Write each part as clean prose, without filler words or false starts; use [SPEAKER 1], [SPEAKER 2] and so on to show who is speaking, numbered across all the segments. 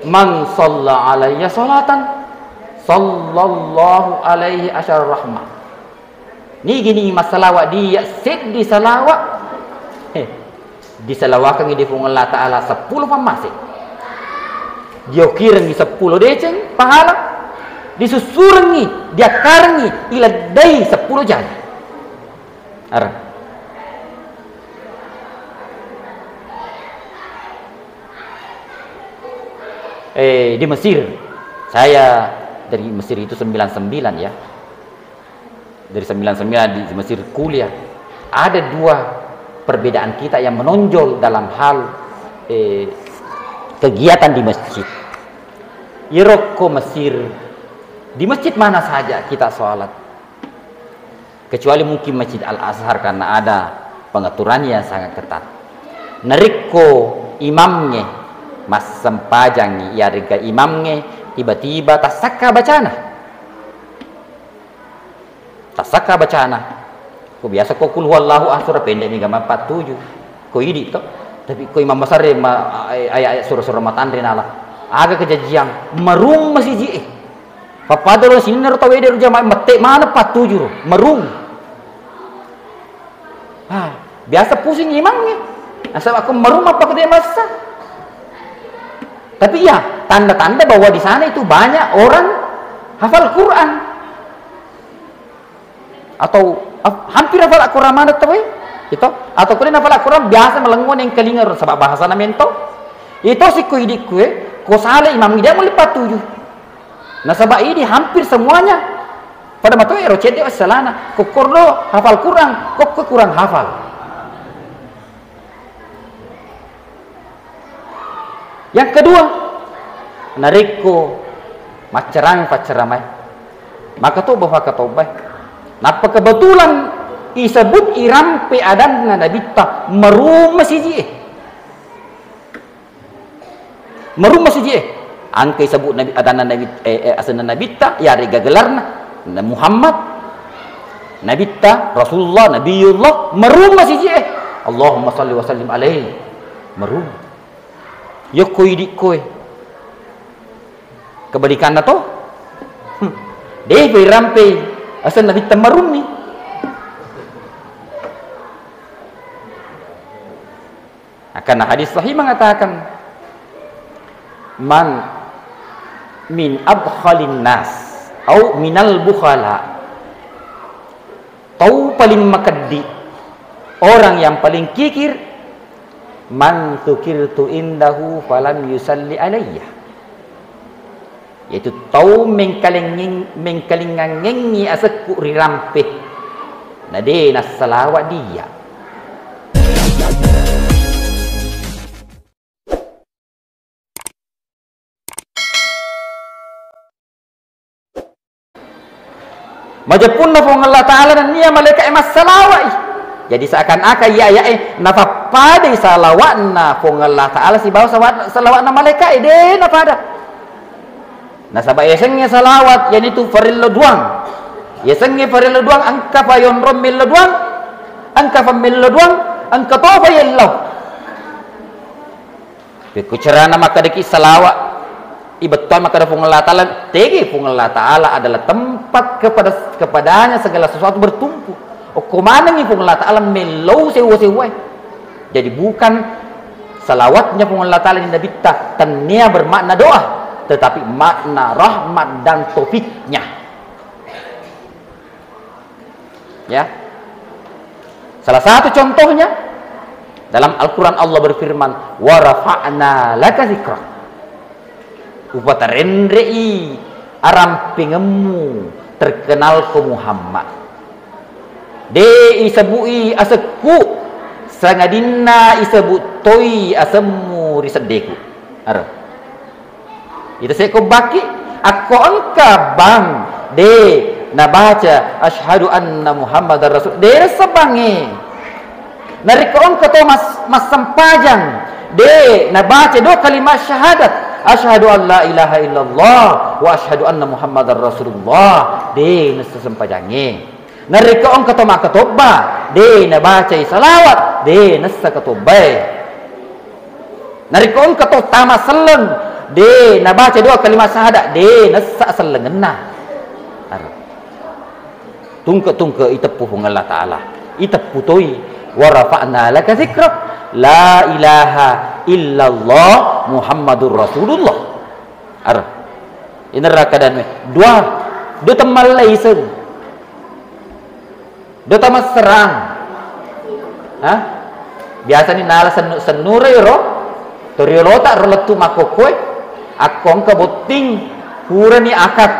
[SPEAKER 1] Man shalla alayya salatan sallallahu alaihi asyar rahmah. Ni gini masalah dia set di salawat. Di salawakan di fung Allah Ta'ala 10 pamasih. Dia kira ni 10 deceng pahala. Disusurangi, dia karangi ila dai 10 jana. Arah. Di Mesir, saya dari Mesir itu 99 ya. Dari 99 di Mesir kuliah. Ada 2 perbedaan kita yang menonjol dalam hal kegiatan di masjid. Iroko Mesir, di masjid mana saja kita sholat, kecuali mungkin Masjid Al-Azhar karena ada pengaturannya yang sangat ketat. Nariko imamnya mas sempajangi ya riga imamnya tiba-tiba tasaka bacana ko biasa ko kul huwallahu ahad surah pendek nih gambar 47 ko ini toh tapi ko imam besar ayat surah matandre nala aga kejajian merung masih ji papadoro sini naruh tahu dari jamaah mete mana 47 merung biasa pusing imamnya asal aku merung apa ke dia masa. Tapi ya, tanda-tanda bahwa di sana itu banyak orang hafal Quran. Atau hampir hafal Quran mana tahu itu? Atau kalian hafal Quran biasa melengon yang kelingar sebab bahasa namento. Itu si kuidik kue, ko salah imam dia mulai 47. Nah sebab ini hampir semuanya pada matu erocete wassalana, ko korlo hafal Quran, kok kurang hafal. Yang kedua, nariko macerang paceramai, maka tuh bahwa ketobah. Napa kebetulan disebut irampe adan nabita merum masih angka disebut nabi adan nabi asana nabita ya rega gelarna Muhammad nabita Rasulullah Nabiullah merum masih Allahumma salli wa sallim alaihi merum. Yo koi di koi kebalikan na to deh rampe asal nabi tamarum ni akan hadis sahih mengatakan man min abkhalin nas au minal bukhala tau paling makaddi orang yang paling kikir man tukirtu indahu falam yusalli alayya, yaitu tau mengkalingangengi asaku rirampe nade nas salawat dia. Majapun nafung Allah Ta'ala dan niya malaikat emas salawat. Jadi seakan-akan nafapada salawat nafung Allah Ta'ala si bawa salawat na malaikat napada. Nah sabab yesengnya salawat yang itu farilla duang. Yesengnya farilla duang angka payon rommil duang. Angka famil duang, angka tofa yellow. Bikucerana maka deki salawat ibetul maka fung Allah Ta'ala tegi fung Allah Ta'ala adalah tempat kepadanya segala sesuatu bertumpu. Kemana nih fung Allah Ta'ala melau sewa-sewa. Jadi bukan salawatnya fung Allah Ta'ala di Nabi tania bermakna doa, tetapi makna rahmat dan taufiknya. Ya. Salah satu contohnya dalam Al-Quran Allah berfirman wa rafa'na laka dzikrak. Upatarendrei arampingemu terkenal ke Muhammad. De isabui aseku sangadina isabut toi asemu risedeku. Ara. Itu saya ko baki aku angka bang de na baca asyhadu anna Muhammadar Rasul de sabangi. Nari ko angka to mas sampajang de na baca do kalimat syahadat asyhadu an la ilaha illallah wa asyhadu anna Muhammadar Rasulullah de na sampajange. Narika ang katoma katoba de na bacay salawat de nasa katoba narika ang kato tama saleng de na baca dua kalimat syahadat de nasa selengena tungke itepuh Allah Ta'ala itepuh toi wa rafa'na laka dzikrak la ilaha illallah Muhammadur Rasulullah ini rakadan dua temal laisen dua tamas serang biasa ni nala senure ro toriolo tak roletu makokoi akong kaboting pura ni akad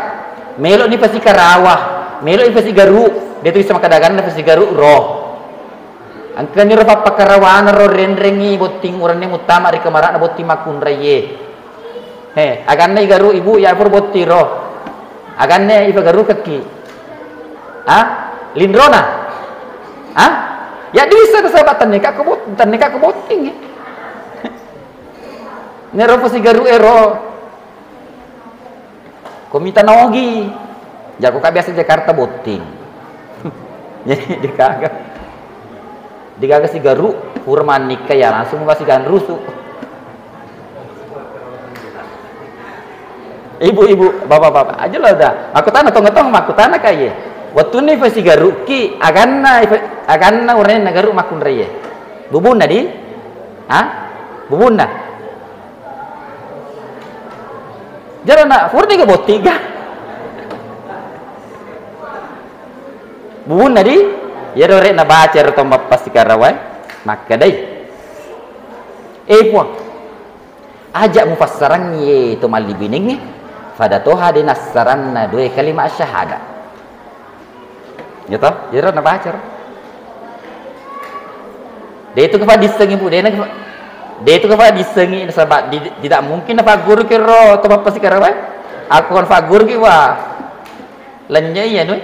[SPEAKER 1] melok ni pasti karawah melok ni pasti garu dia tu sama kadagan ni pasti garu roh angkan ni ro papakarawan ro renrengi boting urang ni utama ri kamarak na boting makun raye agan ni garu ibu ya pur boti roh agan ni ibu garu kaki lindrona ya bisa kesabatan ni kak keboting ni ro pasti garu ero komita nogi jago ka biasa Jakarta boting jadi dikagak si garu kurman nikah ya langsung kasih gan rusuh ibu-ibu bapak-bapak aja lah dah aku tanah tong-tong aku tanah kaya waktu ni pasti garu ki aganna urang nagaru makun raya bubun di bubun na jarana furti ke botiga bubun di ya rek na baca ro tomba pasti karawai maka dai puang ajak mufassaran ye to mali bining ni pada toha de nasaranna dua kalimat syahadat ya toh ya na baca dia itu kepada disengi bu dia itu kepada disengi sebab tidak mungkin apa guru kiro tomba pasti karawai aku kan fagur ki wa lenyai ya nuy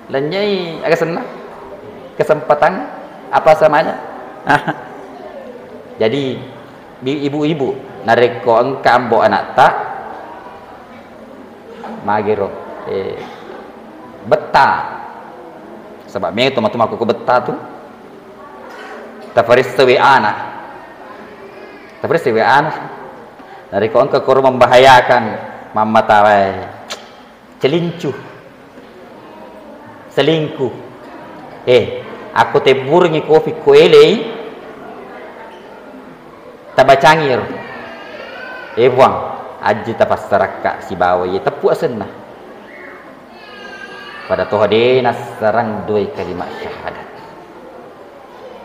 [SPEAKER 1] lenyai agak senang kesempatan apa samanya jadi ibu-ibu nareko engkambo anak tak magiro betah sebab me toma-toma aku betah tu tafaris sewe anak nareko engka kor membahayakan mama tawai selingkuh aku tebur ngi kopi koelei tabacangir buang aji tapasaraka si bawa ye tepu asenna pada tohade nasarang dua kalimat syahadat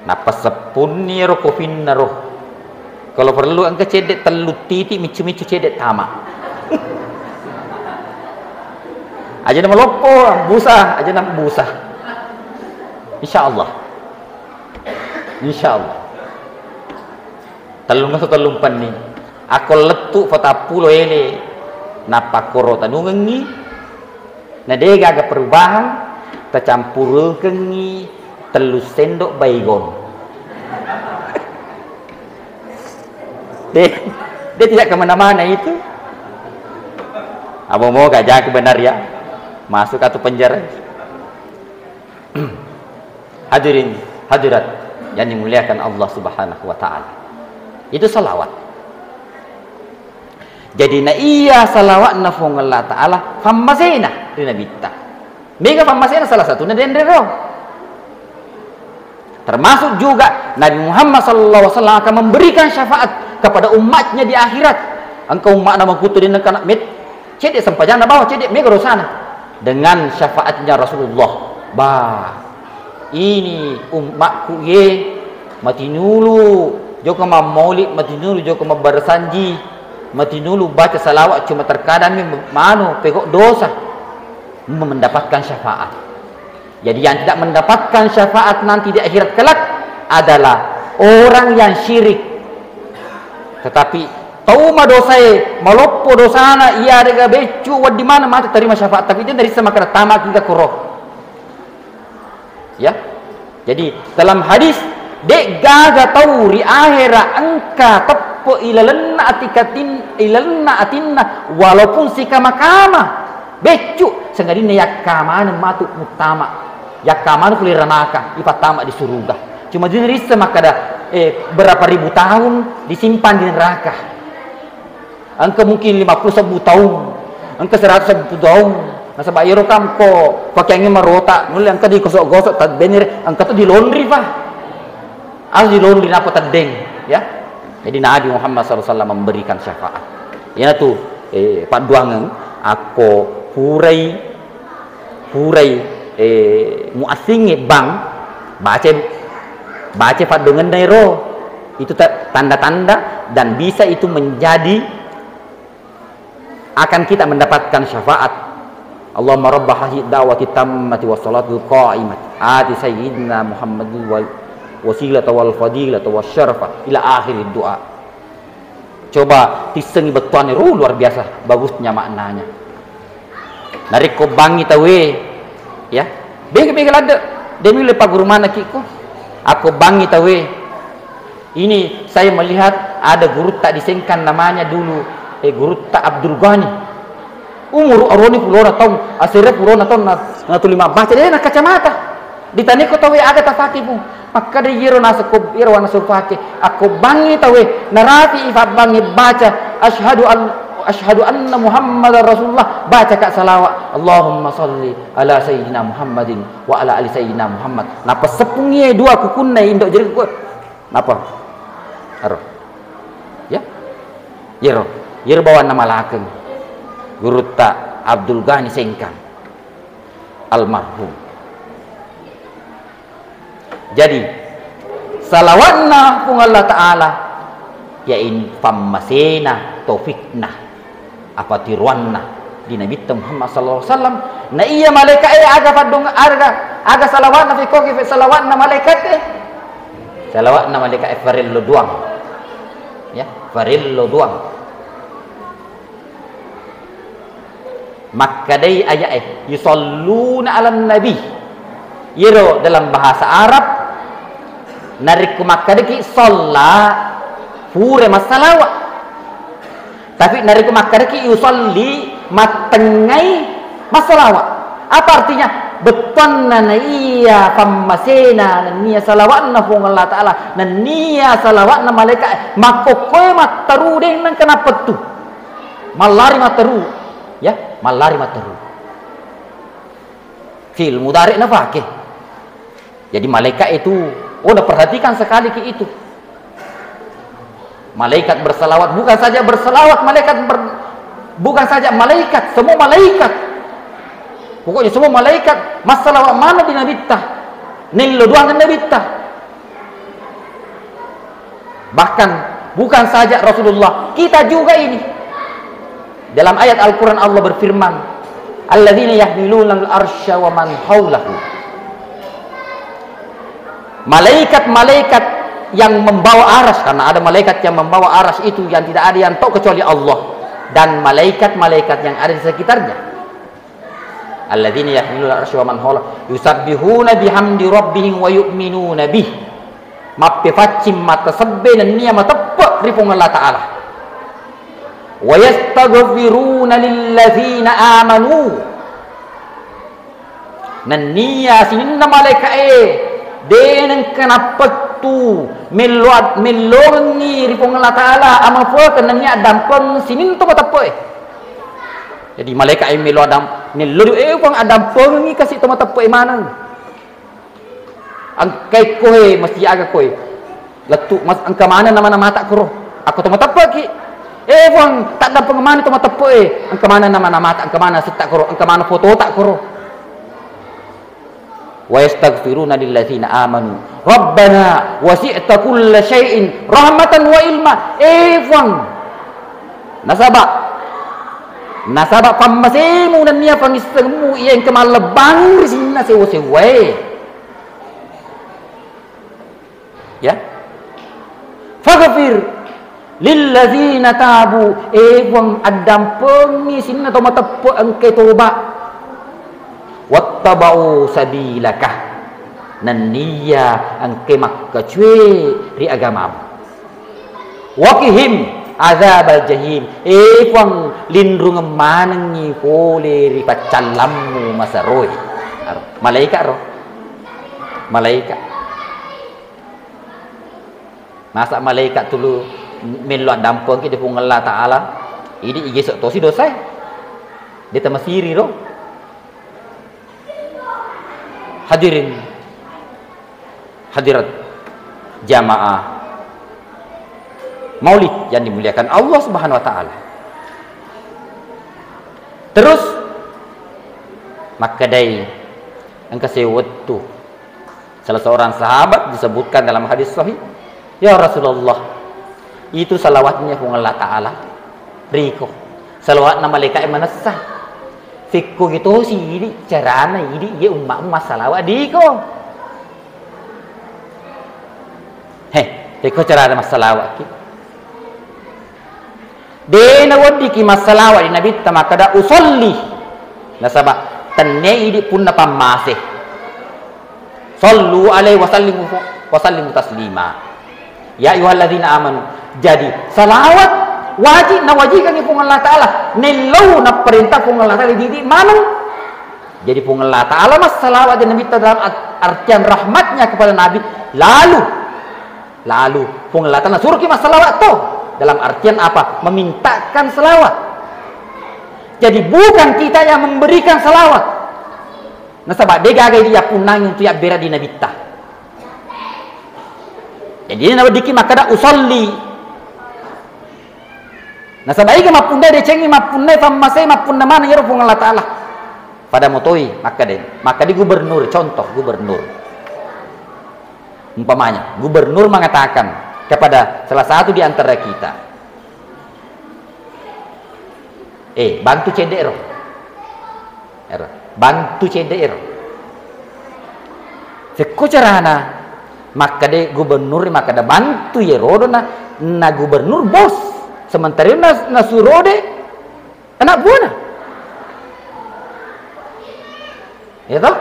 [SPEAKER 1] napas sepuni ro kofin roh kalau perlu angka cedek telu titik micu-micu cedek tamak aja nama lopo busa aja nama busa insyaallah telung pan ni aku letuk fatapulo ele napa koro tanungengi na dega aga perubahan tercampur kengi telu sendok baygon dia tidak kemana-mana itu abang mau gajah benar ya masuk atau penjara hadirin hadirat yang dimuliakan Allah Subhanahu wa taala itu salawat jadi na iya salawat na fong Allah taala fammasena di nabi ta mega fammasena salah satu na dendero termasuk juga Nabi Muhammad sallallahu alaihi wasallam akan memberikan syafaat kepada umatnya di akhirat engkau umat nama kutu di nak mit cedek sempajana bawah cedek mega rosana dengan syafaatnya Rasulullah ini umatku ye mati nulu joko maulid mati nulu joko bersanji mati nulu baca salawat cuma terkadang pegok dosa mendapatkan syafaat jadi yang tidak mendapatkan syafaat nanti di akhirat kelak adalah orang yang syirik tetapi tahu ma dosae maloppo dosana iya daga becu di mana mata terima syafaat tapi dia dari sama kena tamak hingga kuroh ya jadi dalam hadis dek gaga tahu ri akhira angka teppo ilalenna atinna walaupun sikama-kama becu sengadina yakamana matu utama yakamana kuliranaka ipatama di surga cuma di nerisa maka ada berapa ribu tahun disimpan di neraka Angka mungkin 50.000 tahun, angka 100.000 tahun. Nasa bayro kam ko pakai angin marota, nuli angka di gosok-gosok tad benir, angka tu di laundry pa. Di laundry apa tadeng, ya. Jadi Nabi Muhammad SAW memberikan syafaat. Ya tu paduangan aku hurai muasingi bang baca padungan dairo itu tanda-tanda dan bisa itu menjadi akan kita mendapatkan syafaat. Allahumma rabb hadhihi da'wati tammati was salatu qa'imati ati sayyidina Muhammadin wal wasilata wal fadilata wasyarafa ila akhir doa. Coba tisengi betuan luar biasa bagusnya maknanya. Narik ko bangi tawe ya. Bege ada demi lepa guru mana kiko. Aku bangi tawe. Ini saya melihat ada guru tak disengkan namanya dulu guru tak Abdul Ghani. Umur aroni pulona tahun, asirnya pulona tahun na tulima baca dia nak kacamata. Ditanya ko tawe ada tafaki pun. Maka dia yero nasa ko yero wana sufaki. Aku bangi tawe narati ifat bangi baca asyhadu anna Muhammadar Rasulullah baca kak salawat. Allahumma salli ala sayyidina Muhammadin wa ala ali sayyidina Muhammad. Napa sepungi dua kukunna indok jadi ko. Napa? Aro. Ya. Yero bawa nama lakeng. Guru tak Abdul Ghani Sengkang almarhum. Jadi salawatna pun Allah Ta'ala ya in fammasena taufikna apa tiruanna di Nabi Muhammad sallallahu alaihi wasallam na iya malaikat aga padung aga salawatna fi koki fi salawatna malaikat salawatna malaikat farillo duang ya farillo duang. Maka dari ayat yusalluna ala nabi yero dalam bahasa Arab nariku maka deki sholla pure masalawat tapi nariku maka deki yusalli matengai masalawat. Apa artinya? Beton na iya pammasena niya salawatna pung Allah Ta'ala na niya salawatna malaikat makokoy mataru din nang kenapa tu malari mataru ya malari mataru fil mudari na pakai. Jadi malaikat itu udah perhatikan sekali ke itu. Malaikat bersalawat bukan saja bersalawat bukan saja malaikat, semua malaikat. Pokoknya semua malaikat masalawat mana di nabitah nillo doang di nabitah. Bahkan bukan saja Rasulullah, kita juga ini. Dalam ayat Al-Quran Allah berfirman, alladzina yahmiluna al-arsya wa man haulahu. Malaikat-malaikat yang membawa aras, karena ada malaikat yang membawa aras itu yang tidak ada yang tahu kecuali Allah, dan malaikat-malaikat yang ada di sekitarnya. Alladzina yahmiluna al-arsya wa man haulahu yusabbihuna bihamdi rabbihim wa yu'minuna bih. Mappe faccim mata sabbe nan niya matappa ripong Allah Ta'ala. Wa yastaghfiruna lilladzina amanu. Nan niya sininna malaikat deneng kenapa tu melongi ripong Allah Ta'ala amafo kananya dampeng sinin to matapoy. Jadi malaikat melo adam melo pang adam pengi kasih to matapoy manang. Ang kay koy mesti aga koy. Latu mas ang kamana nama mata ko. Ako to matapoy ki. Bang tak ada pengemana to matapoy. Ang kamana nama mata ang kamana sita ko. Ang kamana foto tak ko. Wa yastaghfiruna lilladzina amanu rabbana wasi'ta kulla syai'in rahmatan wa ilma. Bang nasaba pammasemu nan niya pangisemu yang kemalebang risina sewa-sewa ya faghfir lilladzina tabu. Bang adam pengi sinna to matapo ang kay toba wattaba'u sabilakah nan niya ang kay makkacwe ri agama wakihim azabal jahim. Bang lindrung manang ni pole ri pacalammu masaroy. Malaikat roh. Malaikat. Masa malaikat tulu melo dampong kita pung Allah Ta'ala Ini ige sok tosi dosa. Dia tamasiri ro. Hadirin, hadirat jamaah Maulid yang dimuliakan Allah Subhanahu wa taala. Terus maka dai engkau sewatu salah seorang sahabat disebutkan dalam hadis sahih, ya Rasulullah, itu salawatnya pun Allah taala riko salawat nama malaikat manasah fikku gitu sih ini carana ini ya umat masalah diko fikku carana masalah ki dena wadi ki masalah di nabi tamakada usolli nasaba tanne ini pun napa masih sallu alaihi wasallimu taslima ya ayyuhalladzina amanu. Jadi salawat wajib na wajikan ni pung Allah taala nilau na perintah pung Allah taala di mana. Jadi pung Allah taala mas salawat dan nabi dalam artian rahmatnya kepada nabi, lalu pung Allah taala suruh kita salawat tu dalam artian apa? Memintakan salawat. Jadi bukan kita yang memberikan salawat. Nah sebab dia gagai dia punang untuk ya bera di nabi ta. Jadi nabi diki maka da usolli. Nah sebaiknya mapunda de cengi mapunda famasai mapunda mana ya pun Allah taala pada motoi maka di gubernur, contoh gubernur umpamanya gubernur mengatakan kepada salah satu di antara kita, bantu CDR bantu CDR sekocarana maka de gubernur maka da bantu ya rodona na gubernur bos sementara na suruh de anak buah ya toh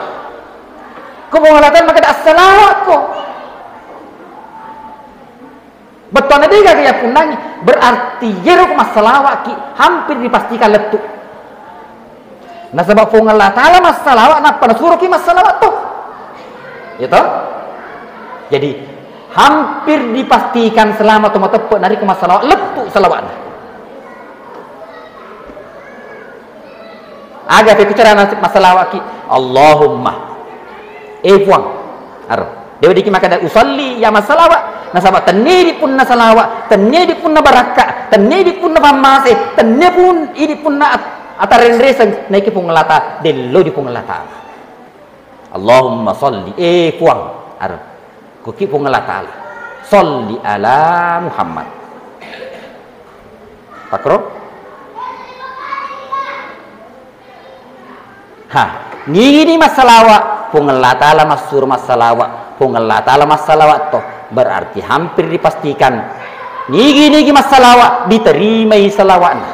[SPEAKER 1] kau mengatakan maka ada salawat kok betul nanti gak kayak punanya berarti yeruk masalawat ki hampir dipastikan letup. Nah sebab pun Allah taala masalawat napa suruh ki masalawat tuh ya toh jadi hampir dipastikan selama tu mata pek dari ke masalah letup salawat. Agak bicara masalah ki Allahumma puang dia diki maka ada usolli ya masalawat nasabah tenedi pun nasalawat tenedi pun na baraka tenedi pun na pamase tenedi pun ini pun na ataren resen naiki pun ngelata delo di pun ngelata Allahumma solli puang kuki pun Allah taala sholli ala Muhammad takro ini masalawat pun Allah taala masur masalawat pun Allah taala masalawat toh berarti hampir dipastikan nigi masalawat diterima salawatna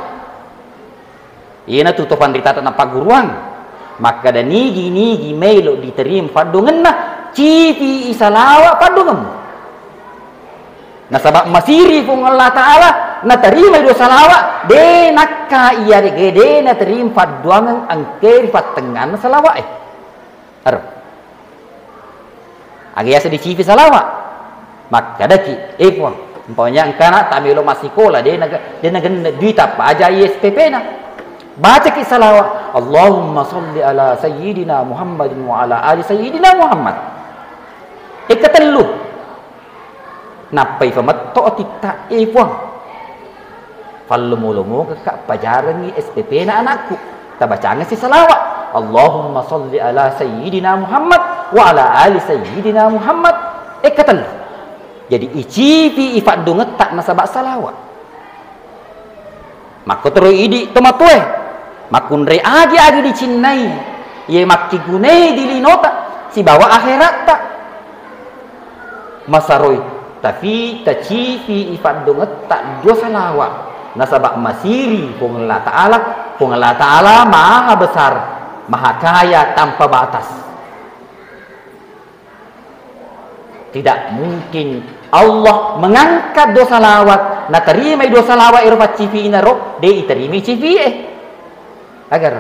[SPEAKER 1] ina tutupan ditata na paguruan maka da nigi melo diterima fadungenna cipi isalawa padungem. Nah sabab masiri pun Allah taala na terima do salawat de nakka iya de gede na terima paduangan angker patengan salawat agi asa di cipi salawat maka daki puang umpamanya angkana tamilo masikola de naga duit apa aja ISPP na baca ki salawat Allahumma sholli ala sayyidina Muhammadin wa ala ali sayyidina Muhammad ikatelu napai famat to tita puang fallumu kakak pajaran ni SPP na anakku tabacanga si salawat Allahumma sholli ala sayyidina Muhammad wa ala ali sayyidina Muhammad ikatelu jadi icipi ifat dunget tak nasabak salawat maka terus idi tomatue makunre agi dicinai ye makki gunai dilinota si bawa akhirat tak masaroi tapi tacifi ifat dunget tak dua salawat nasabak masiri pun Allah taala maha besar maha kaya tanpa batas tidak mungkin Allah mengangkat dosa lawat na terima dosa lawat irfat cipi inaro de terima cipi agar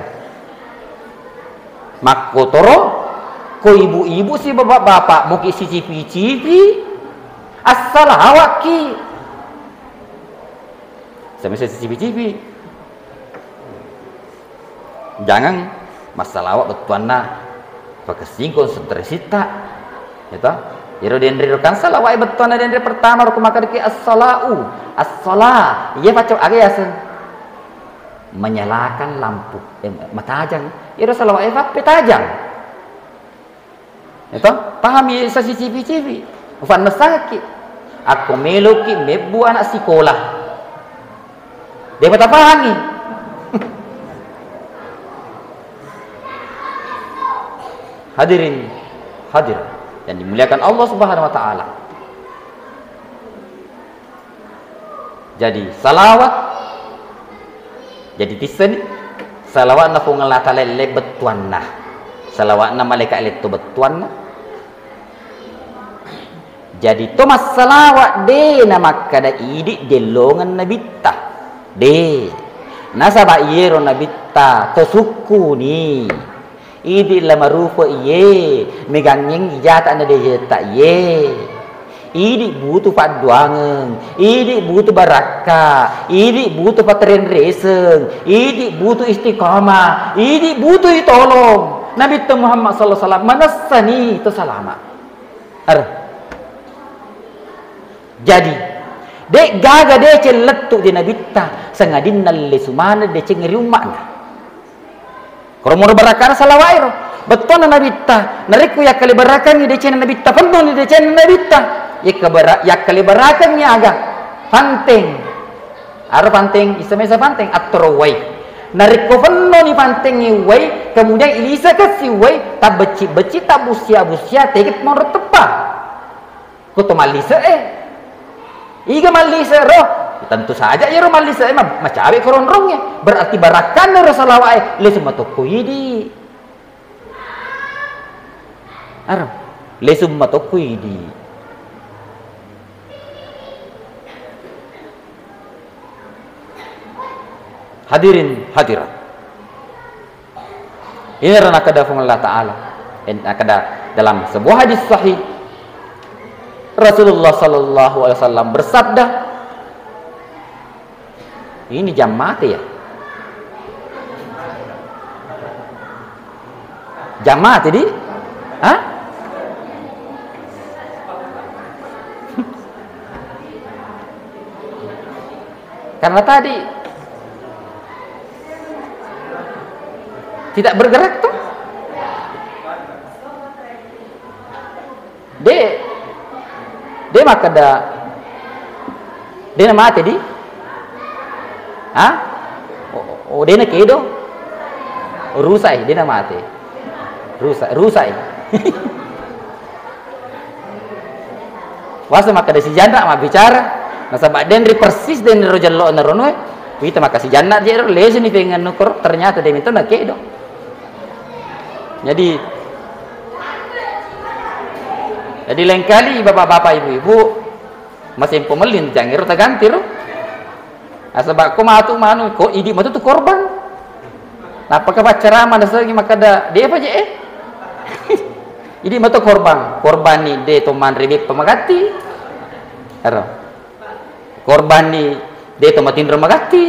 [SPEAKER 1] makotoro ko ibu-ibu si bapak-bapak muki si cipi asal hawaki sama si cipi-cipi Jangan masalah betuanna pakasingkon stresita itu iro dendri kan salawat betuanna dendri pertama ro maka deki as-salah iya pacu age asen menyalakan lampu matajang iro salawat petajang itu pahami sa CCTV ufan masaki aku meloki mebu anak sekolah dia mata pahami hadirin hadir yang dimuliakan Allah Subhanahu wa taala. Jadi salawat jadi tisen salawat na kung Allah taala lebetuan na salawat na malaikat itu betuan na jadi Thomas salawat de na makada idi delongan nabitta de nasaba yero nabitta to suku ni idi lamarufa iye megangeng ijata anda dejeta ye idi butuh paduangan idi butuh baraka idi butuh patren reseng idi butuh istiqamah idi butuh tolong Nabi Muhammad sallallahu alaihi wasallam manasani itu salama jadi dek gaga de celetuk di nabitta sangadin nalle sumana de cengeri umakna kalau mau berakan salawairo betul nabitta nariku ya kali berakan ni decen nabitta penuh ni decen nabitta ya kali berakan ni agak panteng ada panteng ismesa panteng atro wai nariku penuh ni panteng ni wai kemudian ilisa kasih wai tak beci tak busia tegit mau tepa kuto malisa iga malisa roh tentu saja ya malisa macawe koronrongnya berarti barakan rasulullah le semua toko idi arab le semua toko idi hadirin hadirat ini rana kadafung Allah Ta'ala kada dalam sebuah hadis sahih Rasulullah sallallahu alaihi wasallam bersabda ini jam mati ya jam mati di hah? Karena tadi tidak bergerak tuh dia maka dia mati di dia nak kedo rusai dia nak mati rusai wasa maka si janda mah bicara nasabak denri persis denri rojallo narono kita maka si janda dia lesi ni pengen nukur ternyata dia minta nak kedo jadi lain kali bapak-bapak ibu-ibu masih pemelin jangan rota ganti roh asabak ko matu manu ko idi matu tu korban apakah pacara mana lagi maka dia apa je idi matu korban ni de to man ribik pemagati aro korban ni de to matin remagati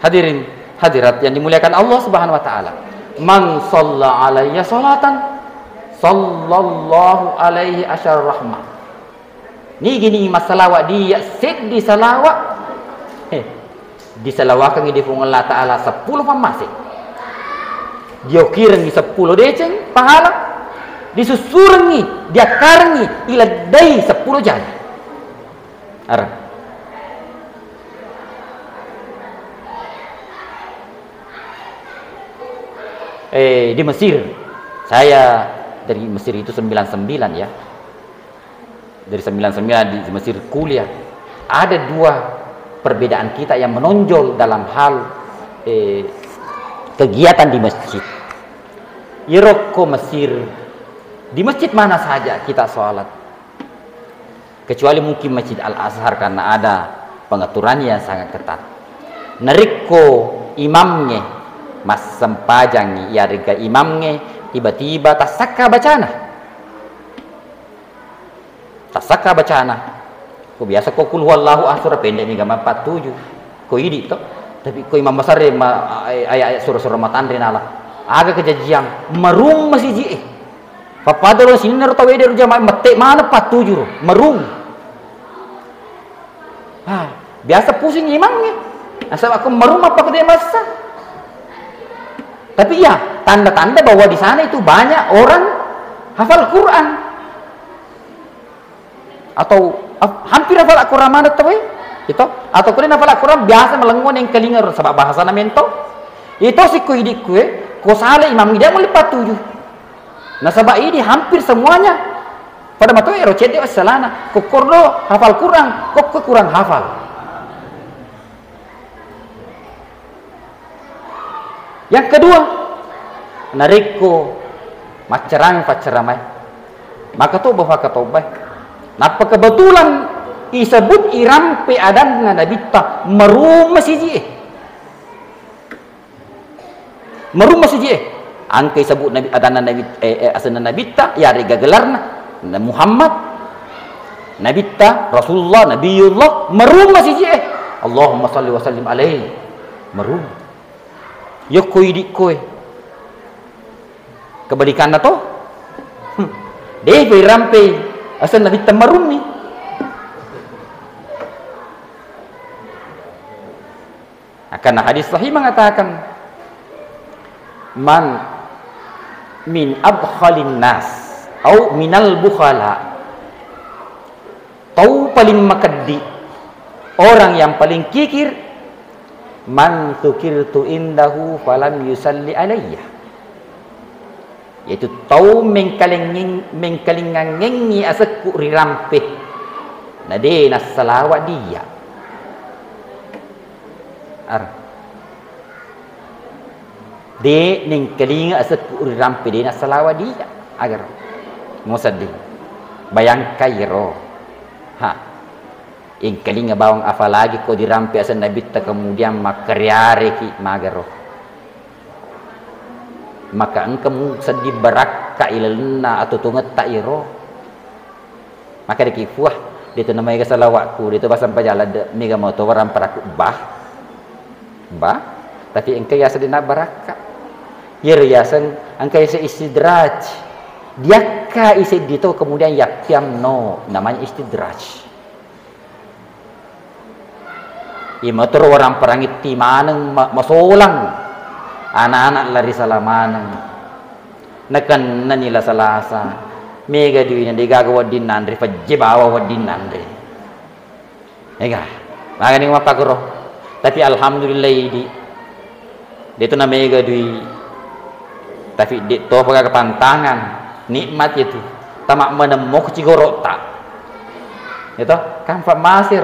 [SPEAKER 1] hadirin hadirat yang dimuliakan Allah Subhanahu wa taala man shalla alayya salatan sallallahu alaihi asyar rahmah ni gini masalah dia set di salawat disalawakan di fung Allah Ta'ala 10 masih dia kirang di 10 deceng pahala disusurangi dia karangi ila dai 10 jana arah di Mesir saya dari Mesir itu 99 ya dari 99 di Mesir kuliah ada 2 perbedaan kita yang menonjol dalam hal kegiatan di masjid. Iroko Mesir di masjid mana saja kita sholat kecuali mungkin Masjid Al-Azhar karena ada pengaturannya yang sangat ketat. Nariko imamnya mas sempajang ya rega imamnya tiba-tiba tasaka bacana ko biasa ko kul huwallahu ahad surah pendek ni gambar 47 ko idi to Tapi ko imam besar ayat surah-surah matandri nala. Aga kejajian merung masih ji. Papadalo sinar tawe dari jamaah mate mana 47 merung. Biasa pusing imamnya. Asal aku merung apa ke dia masa. Tapi ya, tanda-tanda bahwa di sana itu banyak orang hafal Quran. Atau hampir hafal Al-Quran mana tahu itu? Atau kalian hafal Al-Quran biasa melengon yang kelingar sebab bahasa na mento. Itu si kuidik kue, ko salah imam dia mau 47. Nah sebab ini hampir semuanya pada matu erocet dia salana. Ko kordo hafal Quran, kok kurang hafal. Yang kedua, nariko macerang paceramai. Maka tu bahwa katobay. Napa kebetulan isebut irampe adan na nabita merum masiji. Merum masiji. Angke sebut nabi adan nabi asana nabita ya rega gelarna Muhammad nabita Rasulullah Nabiullah merum masiji. Allahumma salli wa sallim alaihi. Merum. Yo koi di koi. Kebalikan na to. Deh irampe asal Nabi Tamarum ni. Karena hadis sahih mengatakan man min abkhalin nas atau minal bukhala, tahu paling makaddi orang yang paling kikir, man tukirtu indahu falam yusalli alayya, yaitu tahu mengkalingangengi asaku rirampe nade nas salawat dia de ning kelinga asaku rirampe de nas salawat dia agar musaddi bayang kairo ing kelinga bawang apalagi ko dirampe asan nabi ta kemudian makaryare ki magaro maka engkau sedih barakka ilalna atau tunget tak iro maka dikifuah dito namanya salawatku dito pasang pajala mega moto waram paraku bah tapi engkau ya sedina barakka yasan engkau ya istidraj dia ka isi dito kemudian yakyam no namanya istidraj motor orang perang iti maneng masolang anak-anak lari salamaneng nakan nanila salasa mega duwi na digagawa din nandri pajibawa wa din nandri ega maganing mapagro tapi alhamdulillah dito na mega duwi tapi dito pagkapantangan nikmat itu tamak menemuk cigoro tak itu kan masir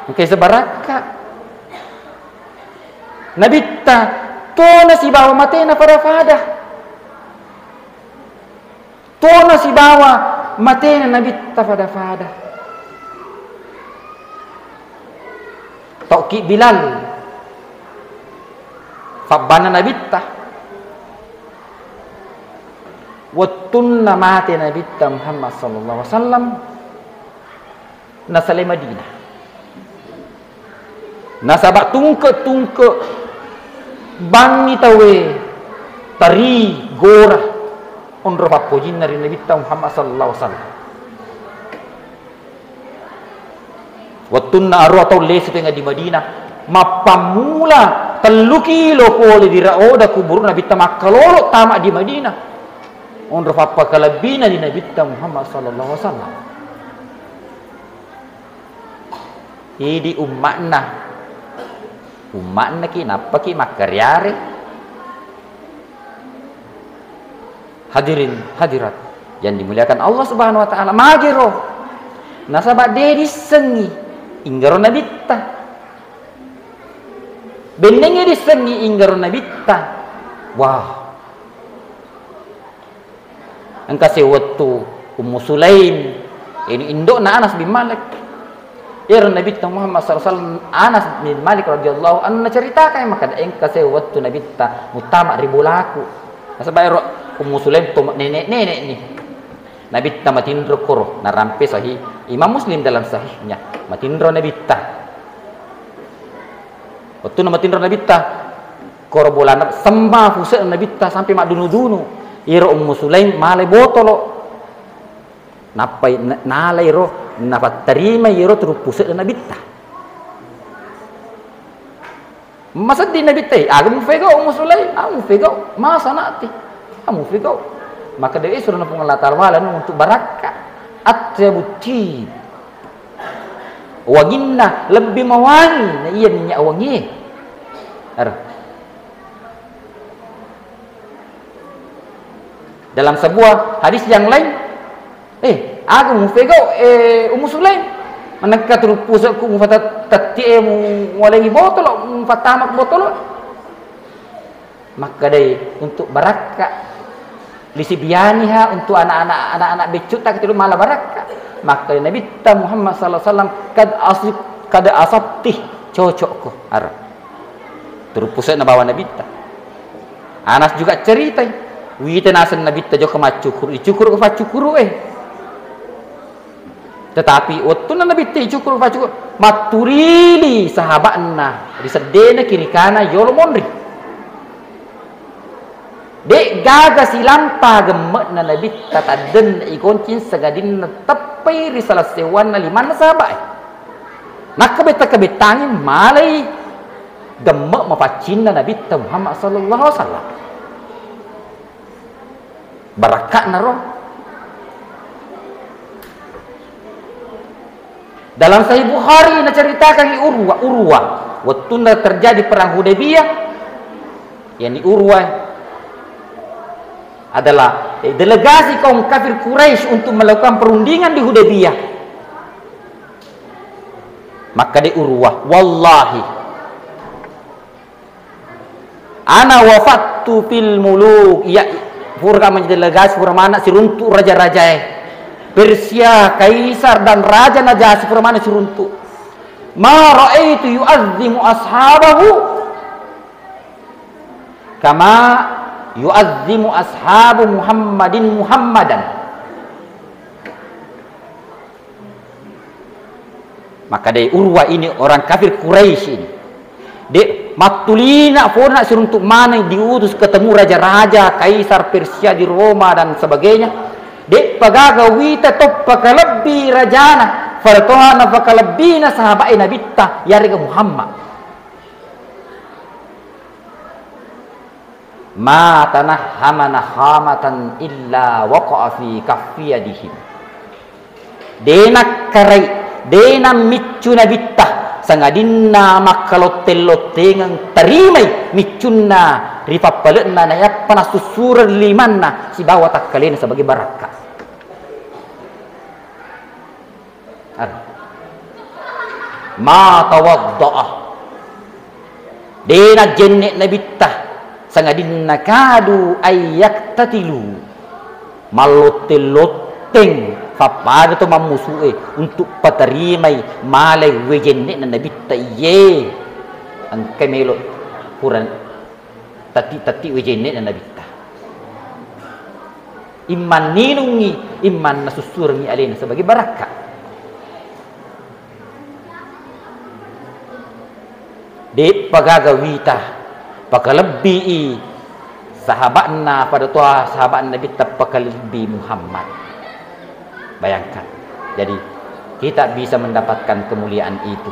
[SPEAKER 1] okay, sebaraka nabita to na si bawa mate na farafada to na si bawa mate na nabita fada Toki Bilal fabbana nabita wattunna mate nabita Muhammad sallallahu alaihi wasallam nasale Madinah nasabak tungke bangi tawe tari gora ondro papojin nari Nabi Muhammad sallallahu alaihi wasallam watunna aru atau les penga di Madinah mapamula teluki lo ko le diraoda kubur Nabi makalolo tamak di Madinah ondro papa kalabina di Nabi Muhammad sallallahu alaihi wasallam idi ummatna ki napa ki makaryare hadirin hadirat yang dimuliakan Allah Subhanahu wa taala magero nasabak de disengi inggaro nabita benenge disengi inggaro nabita wah angka sewatu Ummu Sulaim ini induk na Anas bin Malik Nabi Muhammad SAW Anas bin Malik radhiyallahu anhu ceritakan maka engka sewatu Nabi mutama ribulaku nasabay Ummu Sulaim to nenek ni Nabi matindro koro narampe sahih Imam Muslim dalam sahihnya matindro Nabi Waktu nama tindra Nabi ta korbolan sembah pusat Nabi ta sampai mak dunu-dunu. Iro Ummu Sulaim malai botolo. Napai nalai ro napat terima iro terus pusat Nabi ta. Masa di Nabi ta, agam fego Ummu Sulaim, amu fego, masa nanti, amu fego. Maka dia suruh napung Allah Ta'ala untuk barakah. At-tabuti. Wanginna lebih mewangi, nah iya minyak wangi. Dalam sebuah hadis yang lain, aku mufego Ummu Sulaim manakka turu pusakku mufata tatti walengi botol mufatamak botol. Maka dai untuk barakah lisibianiha untuk anak-anak becut tak itu malah barakah. Maka Nabi Muhammad sallallahu alaihi wasallam kad asabti cocok ko arah. Terus pusat na bawa Nabi. Anas juga cerita wita nasan Nabi ta jo kemacukur dicukur ke facukur tetapi waktu Nabi ta cukur facukur maturili sahabatna disedena kiri kana yolo mondri dek gaga silampa gemek na Nabi ta taden ikoncin sagadin tepai risalah sewan na liman sahabat nak kebeta-kebetangi malai gemek mapacin na Nabi Muhammad sallallahu alaihi wasallam barakat naro. Dalam Sahih Bukhari menceritakan Urwah waktu terjadi perang Hudaybiyah, yakni Urwah adalah delegasi kaum kafir Quraisy untuk melakukan perundingan di Hudaybiyah. Maka di Urwah, wallahi ana wafattu fil muluk ya Purga menjadi delegasi Purmana siruntu raja-raja Persia, Kaisar dan Raja Najasyi Purmana siruntu. Ma ra'aitu yu'azzimu ashabahu kama yu'azzimu ashabu Muhammadan. Maka dari Urwah ini orang kafir Quraisy ini. Dek matulina forna untuk mana diutus ketemu raja-raja Kaisar Persia di Roma dan sebagainya. Dek pagaga wita toppa kalabbi rajana fartohana fakalabbina sahabai nabitta yariga Muhammad. Ma tanahhama nahamatan illa waqa'a fi kaffi yadihim. Dena karai dena micu nabitta sangadinna makalotellotengang tarimai micunna ripappalenna naya panasusurur limanna si bawa takkalena sebagai barakah. Ma tawadda'ah dena jennek nabittah sangadinna kadu ayyaktatilu maloteloteng fapada tu mamusuhe untuk patarimai malai wejenne na Nabi tayye ang kamelo kuran tati wejenne na Nabi ta iman ninungi iman nasusurni alena sebagai barakah. De pagagawita pakalabbi sahabatna pada tua sahabat Nabi tapakalabbi Muhammad. Bayangkan, jadi kita bisa mendapatkan kemuliaan itu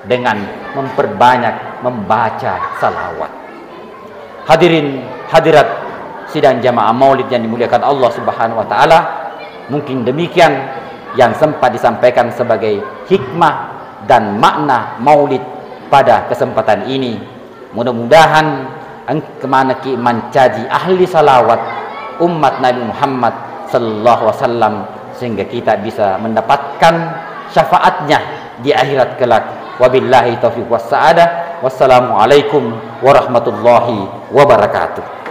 [SPEAKER 1] dengan memperbanyak membaca salawat. Hadirin hadirat sidang jamaah maulid yang dimuliakan Allah Subhanahu wa taala, mungkin demikian yang sempat disampaikan sebagai hikmah dan makna maulid pada kesempatan ini. Mudah-mudahan kemana ki mencaji ahli salawat umat Nabi Muhammad sallallahu alaihi wasallam sehingga kita bisa mendapatkan syafaatnya di akhirat kelak. Wabillahi taufiq wassa'adah. Wassalamualaikum warahmatullahi wabarakatuh.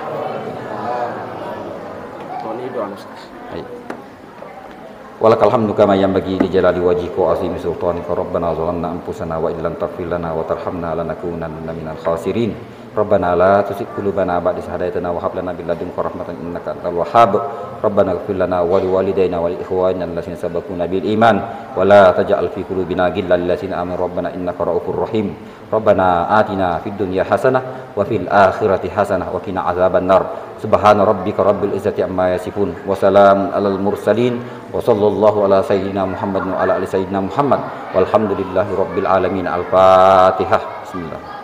[SPEAKER 1] Walakal hamdu kama yanbaghi li jalali wajhika wa azimi sultanika rabbana zalamna anfusana wa illam taghfir lana wa tarhamna lanakunanna minal khasirin. Rabbana la tuzigh qulubana ba'da idh hadaytana wa hab lana min ladunka rahmatan innaka antal wahhab. Rabbana ighfir lana wa liwalidayna wa li ikhwanina alladziina sabaquna bil iman wa la taj'al fi qulubina ghillan lil ladzina amanu rabbana innaka ra'ufur rahim. Rabbana atina fid dunya hasanah wa fil akhirati hasanah wa qina azaban nar. Subhana rabbika rabbil izzati amma yasifun wa salamun alal mursalin wa sallallahu ala sayyidina Muhammad wa ala ali sayyidina Muhammad walhamdulillahi rabbil alamin. Al-Fatihah. Bismillah.